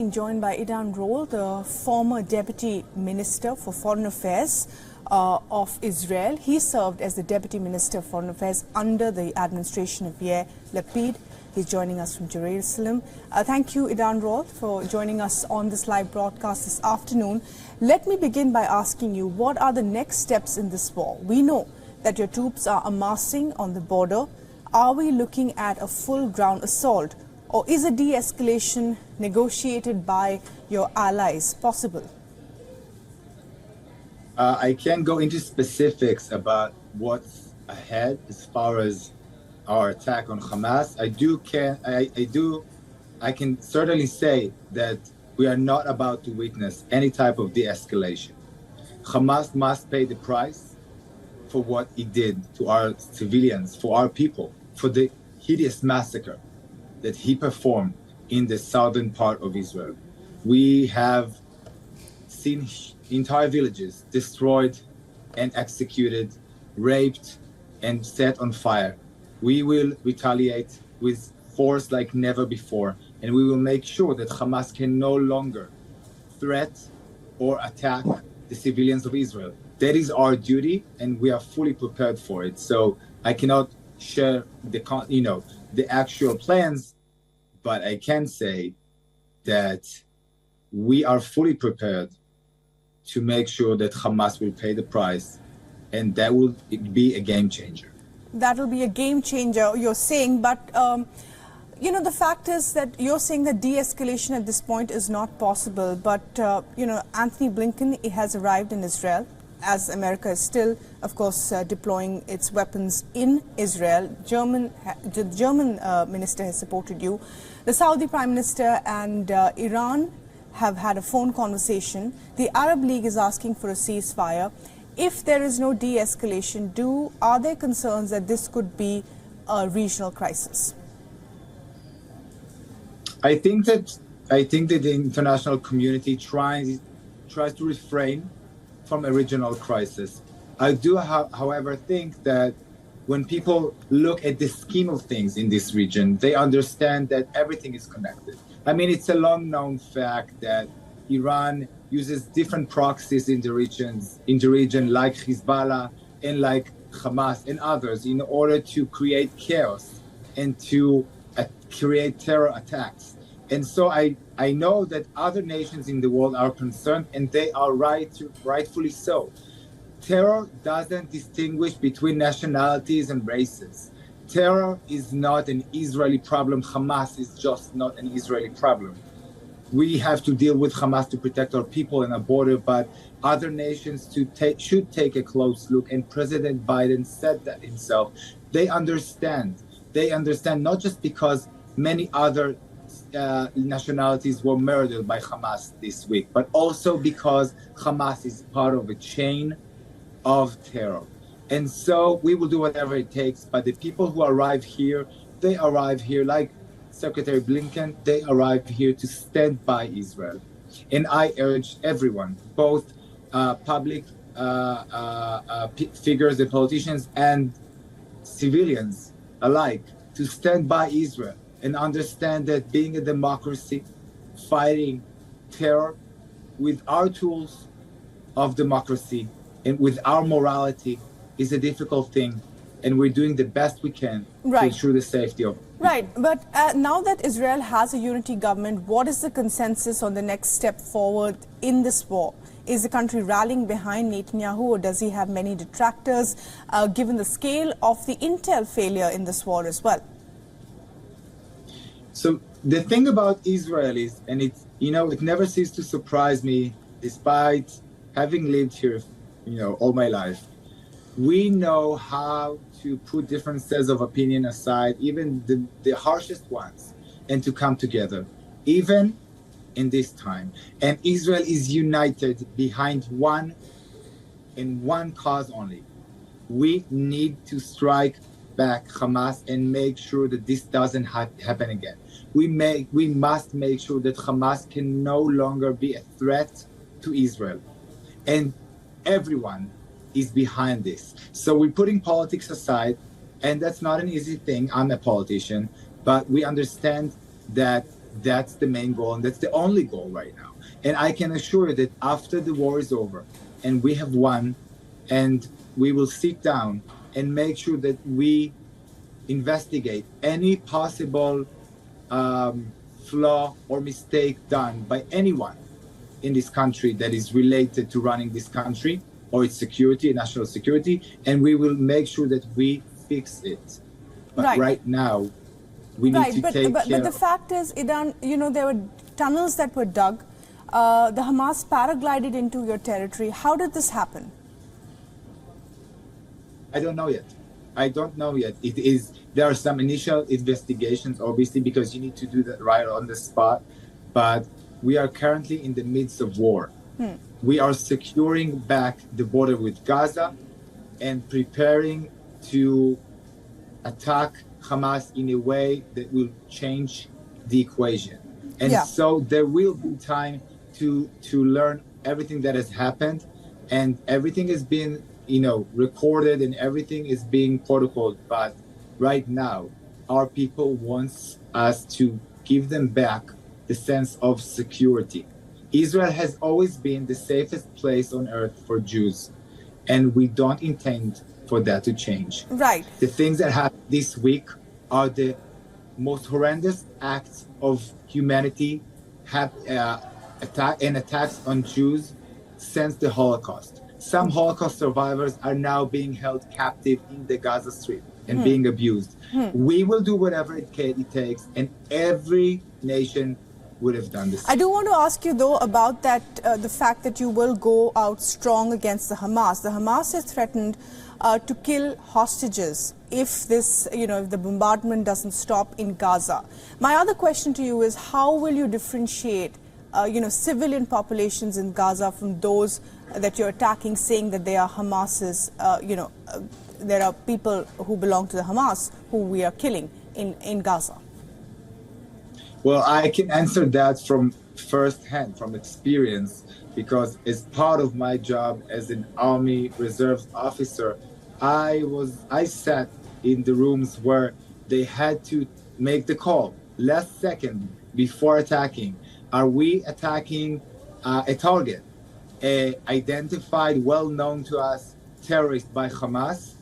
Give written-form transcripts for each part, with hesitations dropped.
being joined by Idan Roll, the former Deputy Minister for Foreign Affairs of Israel. He served as the Deputy Minister of Foreign Affairs under the administration of Yair Lapid. He's joining us from Jerusalem. Thank you, Idan Roll, for joining us on this live broadcast this afternoon. Let me begin by asking you, what are the next steps in this war? We know that your troops are amassing on the border. Are we looking at a full ground assault, or is a de-escalation negotiated by your allies possible? I can't go into specifics about what's ahead as far as our attack on Hamas. I can certainly say that we are not about to witness any type of de-escalation. Hamas must pay the price for what it did to our civilians, for our people, for the hideous massacre that he performed in the southern part of Israel. We have seen entire villages destroyed and executed, raped and set on fire. We will retaliate with force like never before, and we will make sure that Hamas can no longer threat or attack the civilians of Israel. That is our duty, and we are fully prepared for it. So I cannot share the actual plans, but I can say that we are fully prepared to make sure that Hamas will pay the price, and that will be a game changer. That will be a game changer, you're saying, but the fact is that you're saying that de-escalation at this point is not possible, but Anthony Blinken has arrived in Israel, as America is still, of course, deploying its weapons in Israel. The German minister has supported you. The Saudi Prime Minister and Iran have had a phone conversation. The Arab League is asking for a ceasefire. If there is no de-escalation, are there concerns that this could be a regional crisis? I think that the international community tries to refrain from a regional crisis. I do, however, think that when people look at the scheme of things in this region, they understand that everything is connected. I mean, it's a long-known fact that Iran uses different proxies in the region like Hezbollah and like Hamas and others in order to create chaos and to create terror attacks. And so I know that other nations in the world are concerned, and they are rightfully so. Terror doesn't distinguish between nationalities and races. Terror is not an Israeli problem. Hamas is just not an Israeli problem. We have to deal with Hamas to protect our people and our border, but other nations should take a close look. And President Biden said that himself. They understand not just because many other nationalities were murdered by Hamas this week, but also because Hamas is part of a chain of terror. And so we will do whatever it takes, but the people who arrive here, they arrive here like Secretary Blinken, they arrive here to stand by Israel. And I urge everyone, both public figures and politicians and civilians alike, to stand by Israel and understand that being a democracy, fighting terror with our tools of democracy and with our morality is a difficult thing, and we're doing the best we can to ensure the safety of. Right, but now that Israel has a unity government, what is the consensus on the next step forward in this war? Is the country rallying behind Netanyahu, or does he have many detractors, given the scale of the intel failure in this war as well? So the thing about Israel is, and it never ceases to surprise me, despite having lived here, all my life. We know how to put differences of opinion aside, even the harshest ones, and to come together, even in this time. And Israel is united behind one cause only. We need to strike back Hamas and make sure that this doesn't happen again. We must make sure that Hamas can no longer be a threat to Israel. And everyone is behind this. So we're putting politics aside, and that's not an easy thing. I'm a politician, but we understand that That's the main goal, and that's the only goal right now. And I can assure you that after the war is over and we have won, and we will sit down and make sure that we investigate any possible flaw or mistake done by anyone in this country that is related to running this country or its security, national security, and we will make sure that we fix it. But right now, we need to take care. But the fact is, Idan, there were tunnels that were dug. The Hamas paraglided into your territory. How did this happen? I don't know yet. There are some initial investigations, obviously, because you need to do that right on the spot. But we are currently in the midst of war. We are securing back the border with Gaza and preparing to attack Hamas in a way that will change the equation. And so there will be time to learn everything that has happened, and everything has been recorded, and everything is being protocoled. But right now, our people wants us to give them back the sense of security. Israel has always been the safest place on earth for Jews, and we don't intend for that to change. Right. The things that happened this week are the most horrendous acts of humanity attacks on Jews since the Holocaust. Some Holocaust survivors are now being held captive in the Gaza Strip and being abused. We will do whatever it takes, and every nation would have done this. I do want to ask you, though, about that, the fact that you will go out strong against the Hamas. The Hamas has threatened to kill hostages if this, if the bombardment doesn't stop in Gaza. My other question to you is, how will you differentiate, civilian populations in Gaza from those that you're attacking, saying that they are Hamas's, there are people who belong to the Hamas who we are killing in Gaza? Well, I can answer that from firsthand, from experience, because as part of my job as an Army Reserve officer, I sat in the rooms where they had to make the call last second before attacking. Are we attacking a target, a identified, well-known to us terrorist by Hamas?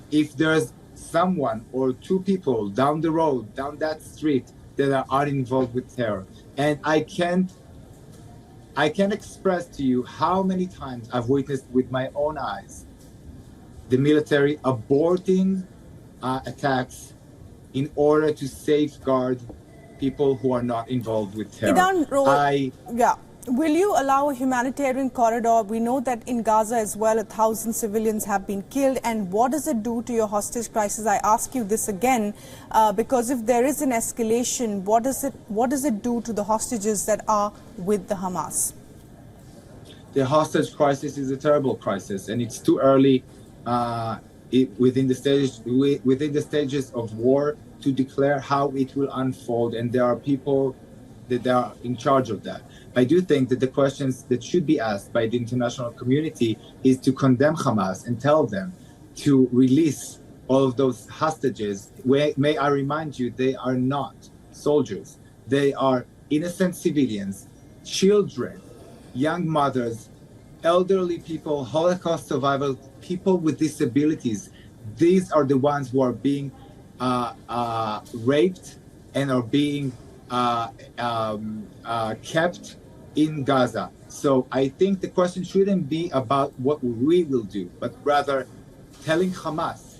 If there's someone or two people down the road, down that street, that are involved with terror. And I can't express to you how many times I've witnessed with my own eyes the military aborting attacks in order to safeguard people who are not involved with terror. Will you allow a humanitarian corridor? We know that in Gaza as well, 1,000 civilians have been killed. And what does it do to your hostage crisis? I ask you this again, because if there is an escalation, what does it do to the hostages that are with the Hamas? The hostage crisis is a terrible crisis, and it's too early within the stages of war to declare how it will unfold. And there are people that are in charge of that. I do think that the questions that should be asked by the international community is to condemn Hamas and tell them to release all of those hostages. May I remind you, they are not soldiers. They are innocent civilians, children, young mothers, elderly people, Holocaust survivors, people with disabilities. These are the ones who are being raped and are being kept in Gaza. So I think the question shouldn't be about what we will do, but rather telling Hamas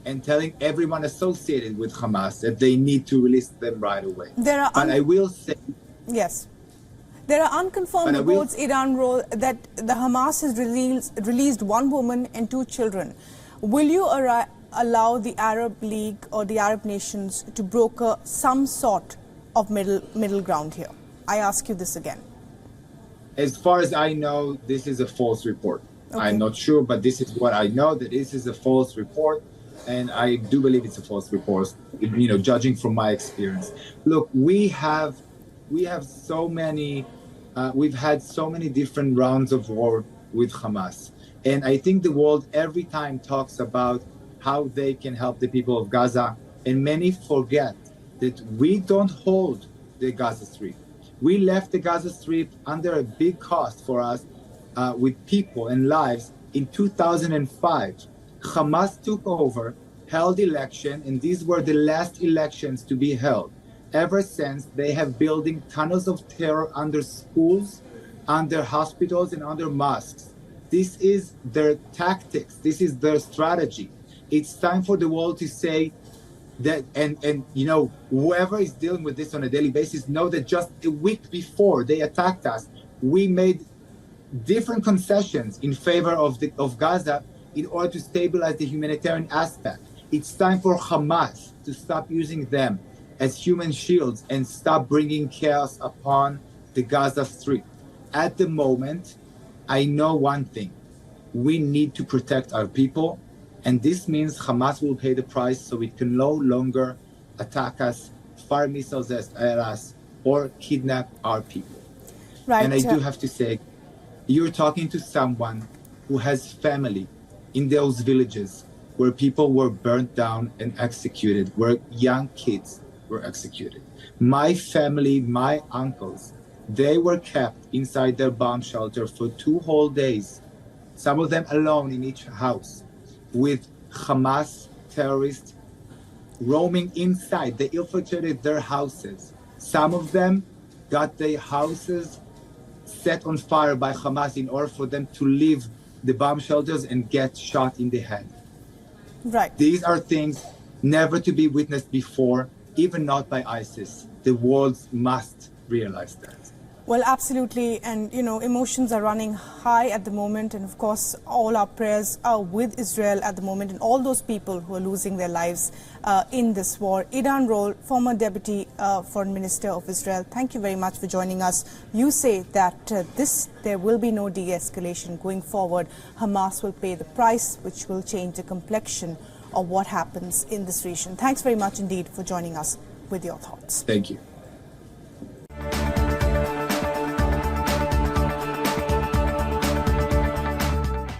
and telling everyone associated with Hamas that they need to release them right away. But I will say... Yes. There are unconfirmed reports, Iran, that the Hamas has released one woman and two children. Will you allow the Arab League or the Arab nations to broker some sort of middle ground here? I ask you this again. As far as I know, this is a false report. Okay. I'm not sure, but this is what I know, that this is a false report, and I do believe it's a false report, judging from my experience. Look, we've had so many different rounds of war with Hamas. And I think the world every time talks about how they can help the people of Gaza, and many forget that we don't hold the Gaza Strip. We left the Gaza Strip under a big cost for us with people and lives in 2005. Hamas took over, held election, and these were the last elections to be held. Ever since, they have building tunnels of terror under schools, under hospitals, and under mosques. This is their tactics. This is their strategy. It's time for the world to say that, and you know, whoever is dealing with this on a daily basis, know that just a week before they attacked us, we made different concessions in favor of Gaza in order to stabilize the humanitarian aspect. It's time for Hamas to stop using them as human shields and stop bringing chaos upon the Gaza Strip. At the moment, I know one thing. We need to protect our people, and this means Hamas will pay the price so it can no longer attack us, fire missiles at us, or kidnap our people. Right. And I do have to say, you're talking to someone who has family in those villages where people were burnt down and executed, where young kids were executed. My family, my uncles, they were kept inside their bomb shelter for 2 whole days, some of them alone in each house, with Hamas terrorists roaming inside. They infiltrated their houses. Some of them got their houses set on fire by Hamas in order for them to leave the bomb shelters and get shot in the head. Right. These are things never to be witnessed before, even not by ISIS. The world must realize that. Well, absolutely. And, you know, emotions are running high at the moment. And, of course, all our prayers are with Israel at the moment and all those people who are losing their lives in this war. Idan Roll, former Deputy Foreign Minister of Israel, thank you very much for joining us. You say that there will be no de-escalation going forward. Hamas will pay the price, which will change the complexion of what happens in this region. Thanks very much indeed for joining us with your thoughts. Thank you.